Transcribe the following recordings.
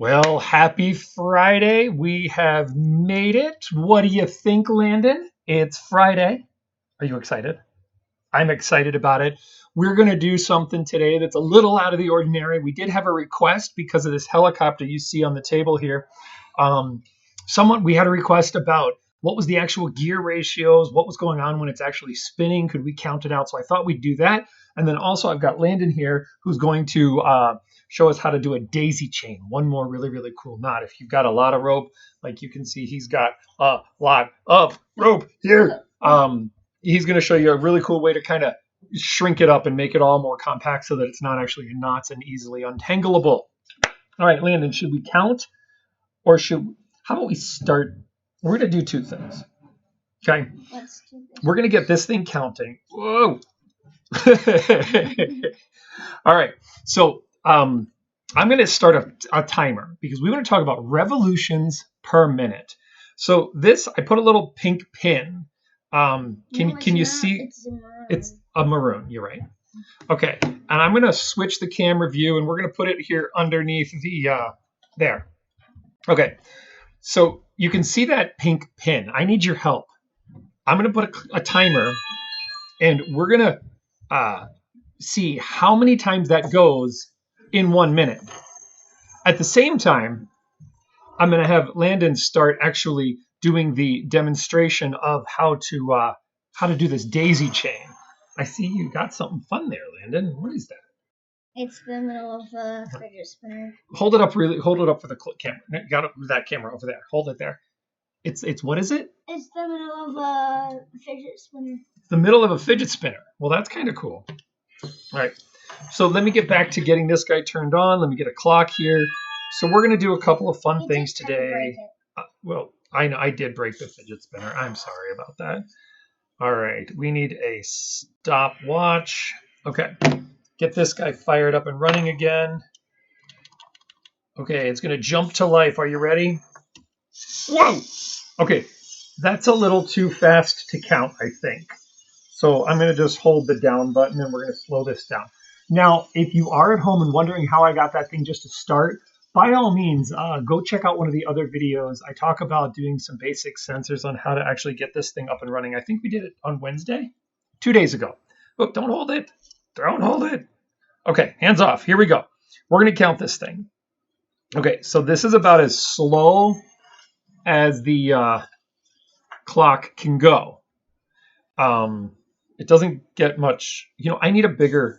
Well, happy Friday. We have made it. What do you think, Landon? It's Friday. Are you excited? I'm excited about it. We're going to do something today that's a little out of the ordinary. We did have a request because of this helicopter you see on the table here. Um, we had a request about what was the actual gear ratios, what was going on when it's actually spinning. Could we count it out? So I thought we'd do that. And then also I've got Landon here who's going to show us how to do a daisy chain. One more really, really cool knot. If you've got a lot of rope, like you can see, he's got a lot of rope here. He's going to show you a really cool way to kind of shrink it up and make it all more compact so that it's not actually in knots and easily untangleable. All right, Landon, should we count or how about we start? We're going to do two things. Okay. Let's do this. We're going to get this thing counting. Whoa. All right. So I'm going to start a timer because we want to talk about revolutions per minute. So I put a little pink pin. Can you see? It's a maroon. You're right. Okay. And I'm going to switch the camera view and we're going to put it here underneath there. Okay. So you can see that pink pin. I need your help. I'm going to put a timer and we're going to see how many times that goes in 1 minute. At the same time, I'm going to have Landon start actually doing the demonstration of how to do this daisy chain. I see you got something fun there, Landon. What is that? It's the middle of a fidget spinner. Hold it up for the camera. Got that camera over there. Hold it there. It's what is it? It's the middle of a fidget spinner. The middle of a fidget spinner. Well, that's kind of cool. All right. So let me get back to getting this guy turned on. Let me get a clock here. So we're going to do a couple of fun things today. Well, I know I did break the fidget spinner. I'm sorry about that. All right. We need a stopwatch. Okay. Get this guy fired up and running again. Okay. It's going to jump to life. Are you ready? Whoa. Okay. That's a little too fast to count, I think. So I'm going to just hold the down button and we're going to slow this down. Now, if you are at home and wondering how I got that thing just to start, by all means, go check out one of the other videos. I talk about doing some basic sensors on how to actually get this thing up and running. I think we did it on Wednesday, 2 days ago. Look, don't hold it. Don't hold it. Okay, hands off. Here we go. We're going to count this thing. Okay, so this is about as slow as the clock can go. It doesn't get much, I need a bigger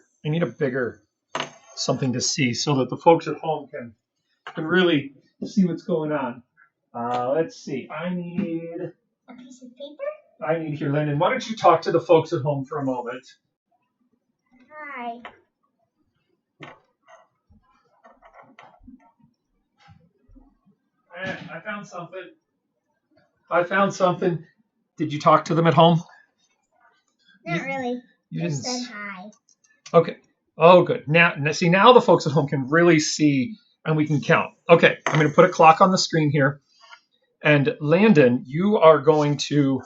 something to see so that the folks at home can really see what's going on. Let's see. I need a piece of paper? Here, Landon. Why don't you talk to the folks at home for a moment? Hi. I found something. Did you talk to them at home? Not really. You Just didn't. said hi. Okay. Oh, good. Now the folks at home can really see and we can count. Okay. I'm going to put a clock on the screen here. And Landon, you are going to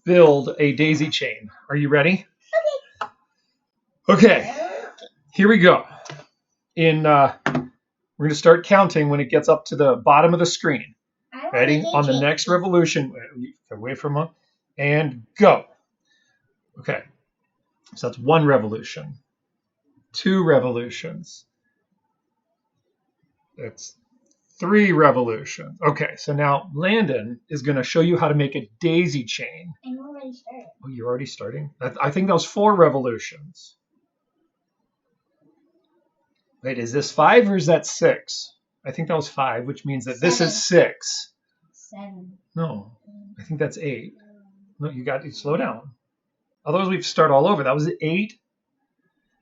build a daisy chain. Are you ready? Okay. Here we go. We're going to start counting when it gets up to the bottom of the screen. Ready? On the next revolution. Wait for a moment. And go. Okay. So that's 1 revolution. 2 revolutions. That's 3 revolutions. Okay, so now Landon is going to show you how to make a daisy chain. I'm already started. Oh, you're already starting? I think that was 4 revolutions. Wait, is this 5 or is that 6? I think that was 5, which means that this is 6. 7. No, I think that's 8. No, you got to slow down. Otherwise, we have to start all over. That was 8.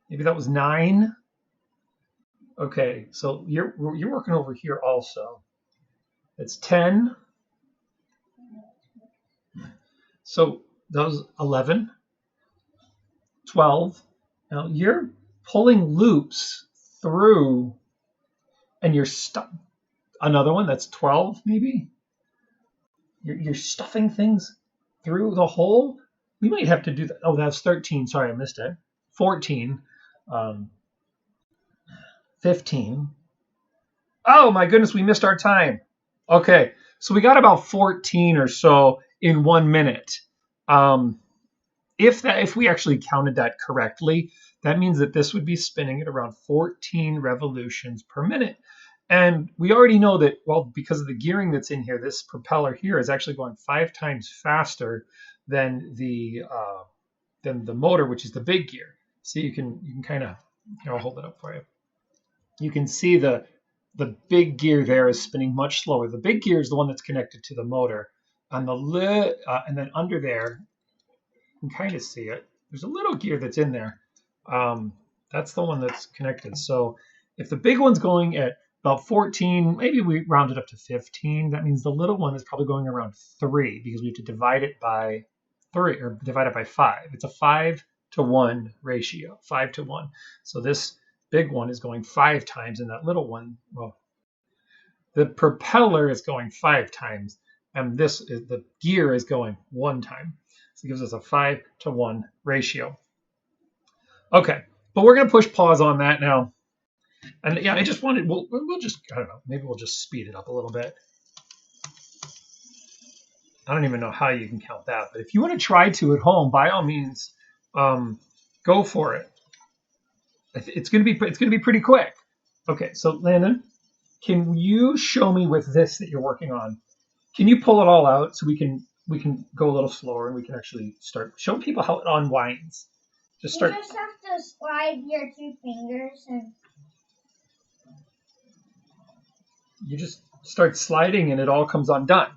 Maybe that was 9. Okay, so you're working over here also. It's 10. So those 11, 12. Now you're pulling loops through, and you're stuck. Another one that's 12, maybe. You're stuffing things through the hole. We might have to do that. Oh, that's 13. Sorry, I missed it. 14. 15. Oh my goodness, we missed our time. Okay, so we got about 14 or so in 1 minute. Um, if we actually counted that correctly, that means that this would be spinning at around 14 revolutions per minute. And we already know that, well, because of the gearing that's in here, this propeller here is actually going 5 times faster than the motor, which is the big gear. So you can kind of, I'll hold it up for you. You can see the big gear there is spinning much slower. The big gear is the one that's connected to the motor. On the and then under there, you can kind of see it. There's a little gear that's in there. That's the one that's connected. So if the big one's going at about 14, maybe we round it up to 15, that means the little one is probably going around 3 because we have to divide it by 3 or divide it by 5. It's a 5-to-1 ratio, 5-to-1. So this big one is going 5 times, and that little one, well, the propeller is going 5 times, and the gear is going 1 time. So it gives us a 5-to-1 ratio. Okay, but we're going to push pause on that now. And yeah, I just wanted, we'll just, I don't know, maybe we'll just speed it up a little bit. I don't even know how you can count that, but if you want to try to at home, by all means, go for it. It's going to be pretty quick. Okay, so Landon, can you show me with this that you're working on? Can you pull it all out so we can go a little slower and we can actually start showing people how it unwinds? Just start. You just have to slide your 2 fingers and. You just start sliding and it all comes undone.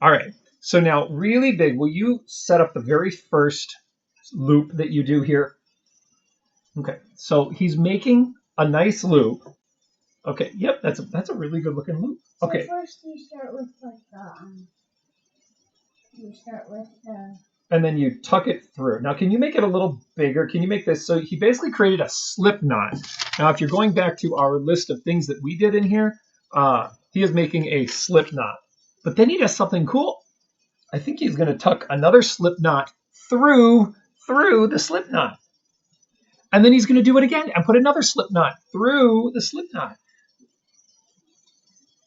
All right. So now, really big. Will you set up the very first loop that you do here? Okay. So he's making a nice loop. Okay. Yep. That's a really good looking loop. Okay. So first you start with like the. You start with the. And then you tuck it through. Now, can you make it a little bigger? Can you make this? So he basically created a slip knot. Now, if you're going back to our list of things that we did in here, he is making a slip knot. But then he does something cool. I think he's going to tuck another slip knot through the slip knot. And then he's going to do it again and put another slip knot through the slip knot.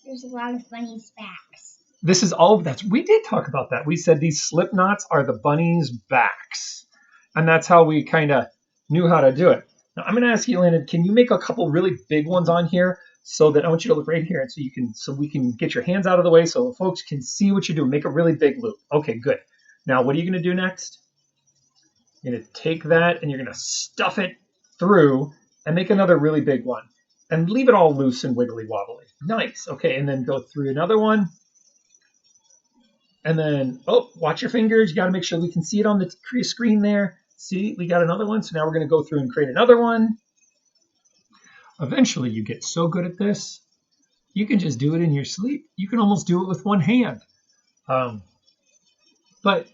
There's a lot of funny specs. This is all we did talk about that. We said these slip knots are the bunny's backs. And that's how we kind of knew how to do it. Now I'm going to ask you, Landon, can you make a couple really big ones on here so that I want you to look right here and so we can get your hands out of the way so folks can see what you're doing. Make a really big loop. Okay, good. Now what are you going to do next? You're going to take that and you're going to stuff it through and make another really big one. And leave it all loose and wiggly wobbly. Nice. Okay, and then go through another one. And then, watch your fingers. You got to make sure we can see it on the screen there. See, we got another one. So now we're going to go through and create another one. Eventually, you get so good at this, you can just do it in your sleep. You can almost do it with one hand. But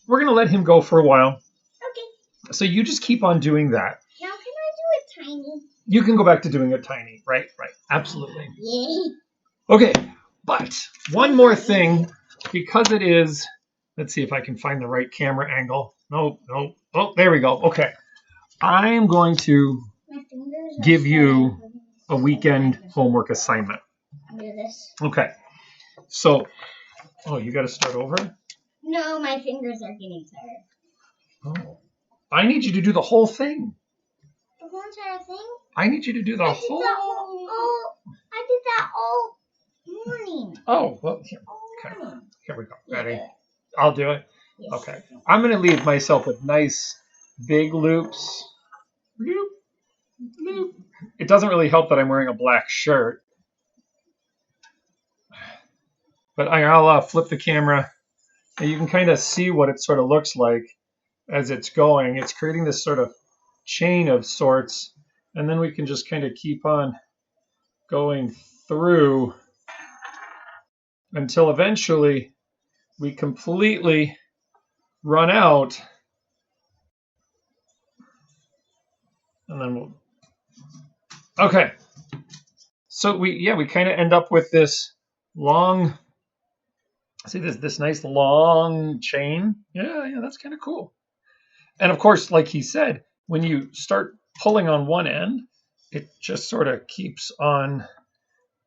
we're going to let him go for a while. Okay. So you just keep on doing that. Now can I do it tiny? You can go back to doing it tiny. Right. Absolutely. Yay. Okay, but one more thing. Because it is, let's see if I can find the right camera angle. No. Oh, there we go. Okay. I am going to give you a weekend homework assignment. Do this. Okay. So, you got to start over? No, my fingers are getting tired. Oh. I need you to do the whole thing. The whole entire thing? I need you to do the whole. I did that all morning. Oh, well, here. Okay. Here we go. Ready? I'll do it. Yes. Okay. I'm going to leave myself with nice big loops. Loop. Loop. It doesn't really help that I'm wearing a black shirt. But I'll flip the camera. And you can kind of see what it sort of looks like as it's going. It's creating this sort of chain of sorts. And then we can just kind of keep on going through until eventually we completely run out. And then okay. So we kind of end up with this long, see this nice long chain. Yeah, that's kind of cool. And of course, like he said, when you start pulling on one end, it just sort of keeps on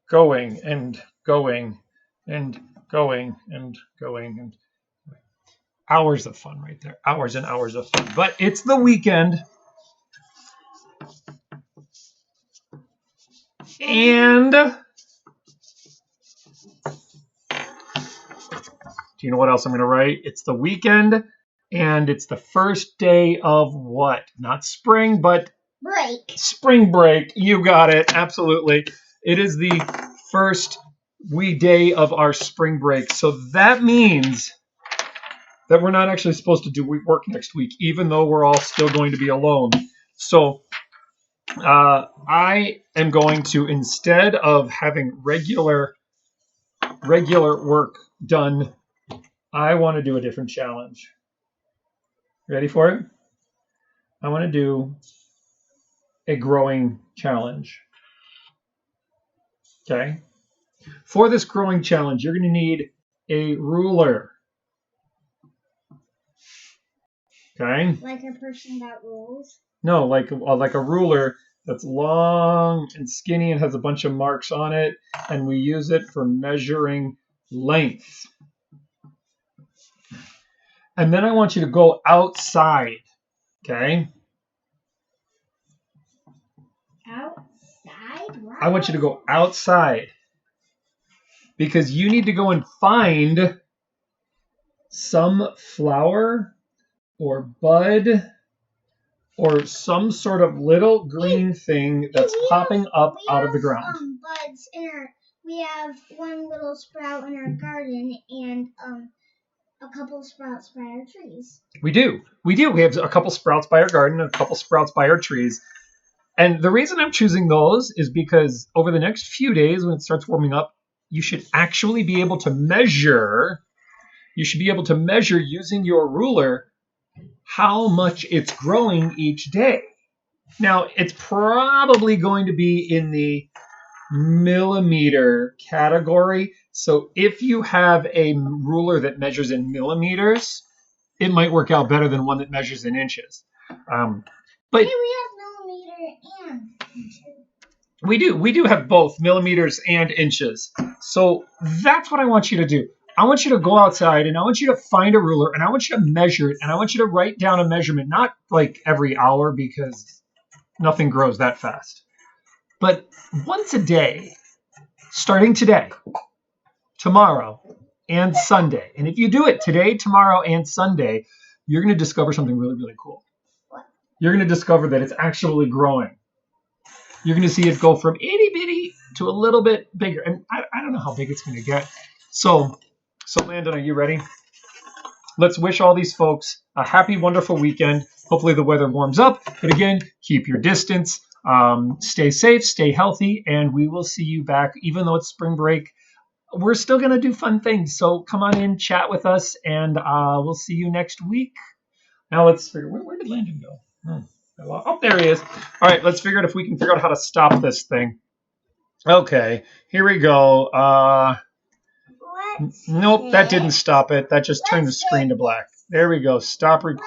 going and going and going and going and hours of fun right there. Hours and hours of fun. But it's the weekend. And do you know what else I'm going to write? It's the weekend and it's the first day of what? Not spring, but break. Spring break. You got it. Absolutely. It is the first day of our spring break. So that means that we're not actually supposed to do work next week, even though we're all still going to be alone. So I am going to, instead of having regular work done, I want to do a different challenge. Ready for it? I want to do a growing challenge. Okay. For this growing challenge, you're going to need a ruler. Okay. Like a person that rules? No, like a ruler that's long and skinny and has a bunch of marks on it, and we use it for measuring length. And then I want you to go outside. Okay. Outside? Why? I want you to go outside because you need to go and find some flower or bud or some sort of little green thing that's popping up out of the ground. Buds in we have one little sprout in our garden and a couple sprouts by our trees. We do. We have a couple sprouts by our garden and a couple sprouts by our trees. And the reason I'm choosing those is because over the next few days when it starts warming up, you should actually be able to measure. You should be able to measure using your ruler how much it's growing each day. Now, it's probably going to be in the millimeter category. So if you have a ruler that measures in millimeters, it might work out better than one that measures in inches. But hey, we have millimeter and inches. We do have both millimeters and inches. So that's what I want you to do. I want you to go outside and I want you to find a ruler and I want you to measure it and I want you to write down a measurement, not like every hour because nothing grows that fast, but once a day, starting today, tomorrow, and Sunday. And if you do it today, tomorrow, and Sunday, you're going to discover something really, really cool. What? You're going to discover that it's actually growing. You're going to see it go from itty bitty to a little bit bigger. And I don't know how big it's going to get. So Landon, are you ready? Let's wish all these folks a happy, wonderful weekend. Hopefully the weather warms up. But again, keep your distance. Stay safe, stay healthy, and we will see you back. Even though it's spring break, we're still going to do fun things. So come on in, chat with us, and we'll see you next week. Now let's figure, where did Landon go? Oh, there he is. All right, let's figure out if we can figure out how to stop this thing. Okay, here we go. Nope, that didn't stop it. That just turned the screen to black. There we go. Stop recording.